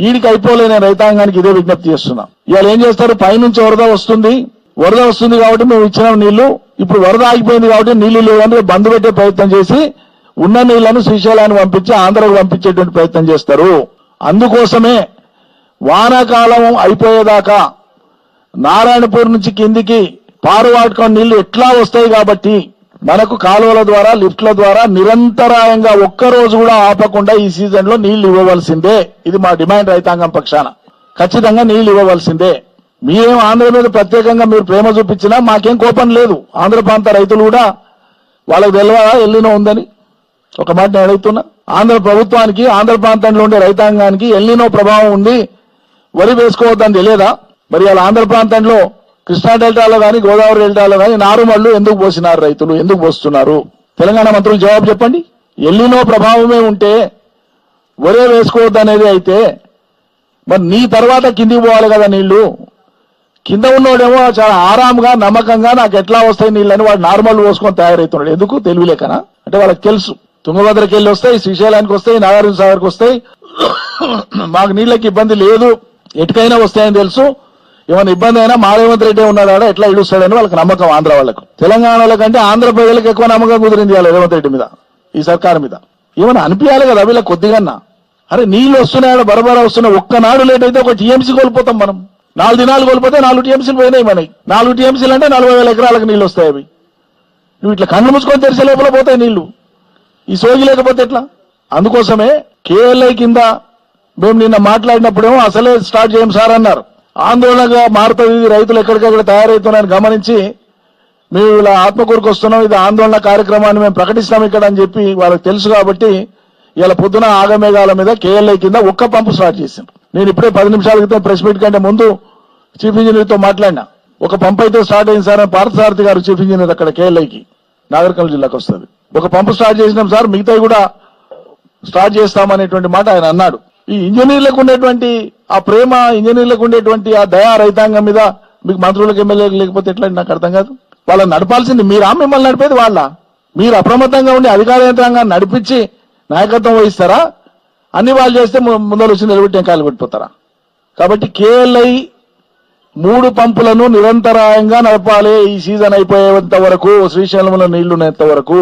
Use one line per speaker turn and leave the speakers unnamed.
ఈడికి అయిపోలేని రైతాంగానికి ఇదే విజ్ఞప్తి చేస్తున్నా. ఇవాళ ఏం చేస్తారు, పైనుంచి వరద వస్తుంది కాబట్టి మేము ఇచ్చిన నీళ్లు ఇప్పుడు వరద ఆగిపోయింది కాబట్టి నీళ్లు లేవని బంద్ పెట్టే ప్రయత్నం చేసి ఉన్న నీళ్లను శ్రీశైలాన్ని పంపించి ఆంధ్రకు పంపించేటువంటి ప్రయత్నం చేస్తారు. అందుకోసమే వానాకాలం అయిపోయేదాకా నారాయణపూర్ నుంచి కిందికి పారువాటుకొని నీళ్లు ఎట్లా వస్తాయి కాబట్టి మనకు కాలువల ద్వారా లిఫ్ట్ల ద్వారా నిరంతరాయంగా ఒక్కరోజు కూడా ఆపకుండా ఈ సీజన్ లో నీళ్లు ఇవ్వవలసిందే. ఇది మా డిమాండ్ రైతాంగం పక్షాన. ఖచ్చితంగా నీళ్లు ఇవ్వవలసిందే. మీరేం ఆంధ్ర మీద ప్రత్యేకంగా మీరు ప్రేమ చూపించినా మాకేం కోపం లేదు. ఆంధ్ర ప్రాంత రైతులు కూడా వాళ్ళకు తెలియదా ఎల్లినో ఉందని? ఒక మాట నేను అడుగుతున్నా. ఆంధ్ర ప్రభుత్వానికి ఆంధ్ర ప్రాంతంలో ఉండే రైతాంగానికి ఎల్లినో ప్రభావం ఉంది, వరి వేసుకోవద్దని తెలియదా? మరి వాళ్ళ ఆంధ్ర ప్రాంతంలో కృష్ణా డెల్టాలో కానీ గోదావరి డెల్టాలో కానీ నారుమళ్లు ఎందుకు పోసినారు రైతులు, ఎందుకు పోస్తున్నారు? తెలంగాణ మంత్రులు జవాబు చెప్పండి. ఎల్లినో ప్రభావమే ఉంటే వరే వేసుకోవద్దు అనేది అయితే మరి నీ తర్వాత కిందికి పోవాలి కదా నీళ్లు. కింద ఉన్నోడేమో చాలా ఆరాంగా నమ్మకంగా నాకు ఎట్లా వస్తాయి నీళ్ళని వాడు నార్మల్ పోసుకొని తయారవుతున్నాడు. ఎందుకు? తెలివిలేకనా? అంటే వాళ్ళకి తెలుసు తుంగభద్రకి వెళ్ళి వస్తాయి, శ్రీశైలానికి వస్తాయి, నాగార్జున సాగర్కి వస్తాయి, మాకు నీళ్ళకి ఇబ్బంది లేదు, ఎటుకైనా వస్తాయని తెలుసు. ఏమైనా ఇబ్బంది అయినా మా రేవంత్ రెడ్డి ఉన్నాడా ఎట్లా ఇడుస్తాడని వాళ్ళకి నమ్మకం. ఆంధ్ర వాళ్ళకు, తెలంగాణ కంటే ఆంధ్ర ప్రజలకు ఎక్కువ నమ్మకం కుదిరింది వాళ్ళ రేవంత్ రెడ్డి మీద, ఈ సర్కారు మీద. ఏమైనా అనిపించాలి కదా వీళ్ళ కొద్దిగా. అరే నీళ్లు వస్తున్నాయి, బరబరా వస్తున్నాయి. ఒక్కనాడు లేట్ అయితే ఒక టీఎంసీ కోల్పోతాం మనం. 4 దినాలు కోల్పోతే 4 టీఎంసీలు పోయినాయి మనకి. 4 టీఎంసీలు అంటే 40,000 ఎకరాలకు నీళ్లు వస్తాయి. అవి నువ్వు ఇట్లా కళ్ళు మూసుకొని తెరిచే లోపల పోతాయి నీళ్లు. ఈ సోగి లేకపోతే ఎట్లా? అందుకోసమే కేఎల్ఐ కింద మేము నిన్న మాట్లాడినప్పుడేమో అసలే స్టార్ట్ చేయం సార్ అన్నారు. ఆందోళనగా మారుతుంది, రైతులు ఎక్కడికెక్కడ తయారవుతున్నారని గమనించి మేము ఇలా ఆత్మకూరుకు వస్తున్నాం, ఇది ఆందోళన కార్యక్రమాన్ని మేము ప్రకటిస్తాం ఇక్కడ అని చెప్పి వాళ్ళకి తెలుసు. కాబట్టి ఇలా పొద్దున ఆగమేఘాల మీద కేఎల్ఐ కింద ఒక్క పంపు స్టార్ట్ చేశాం. నేను ఇప్పుడే 10 నిమిషాల క్రితం ప్రెస్ మీట్ కంటే ముందు చీఫ్ ఇంజనీర్తో మాట్లాడినా. ఒక పంపు అయితే స్టార్ట్ అయింది సార్ అని పార్థసారథి గారు చీఫ్ ఇంజనీర్ అక్కడ కేఎల్ఐకి నాగర్కర్నూలు జిల్లాకు వస్తుంది. ఒక పంపు స్టార్ట్ చేసినాం సార్, మిగతాయి కూడా స్టార్ట్ చేస్తామనేటువంటి మాట ఆయన అన్నాడు. ఈ ఇంజనీర్లకు ఉండేటువంటి ఆ ప్రేమ, ఇంజనీర్లకు ఉండేటువంటి ఆ దయా రైతాంగం మీద మీకు మంత్రులకు ఎమ్మెల్యేలకు లేకపోతే ఎట్లా నాకు అర్థం కాదు. వాళ్ళని నడపాల్సింది మీరా, మిమ్మల్ని నడిపేది వాళ్ళ? మీరు అప్రమత్తంగా ఉండి అధికార యంత్రాంగాన్ని నడిపించి నాయకత్వం వహిస్తారా? అన్ని వాళ్ళు చేస్తే ముందర వచ్చి నిలబెట్టి కాలు పెట్టిపోతారా? కాబట్టి కేఎల్ఐ 3 పంపులను నిరంతరాయంగా నడపాలి ఈ సీజన్ అయిపోయేంత వరకు, శ్రీశైలంలో నీళ్లున్నంత వరకు.